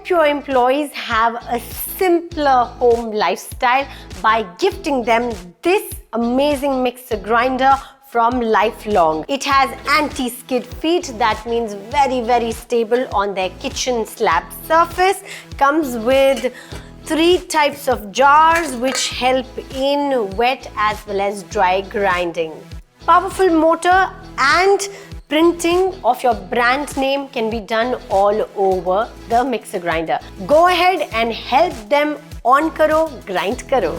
help your employees have a simpler home lifestyle by gifting them this amazing mixer grinder from Lifelong. It has anti-skid feet, that means very stable on their kitchen slab surface. Comes with 3 types of jars which help in wet as well as dry grinding. Powerful motor and printing of your brand name can be done all over the mixer grinder. Go ahead and help them on karo, grind karo.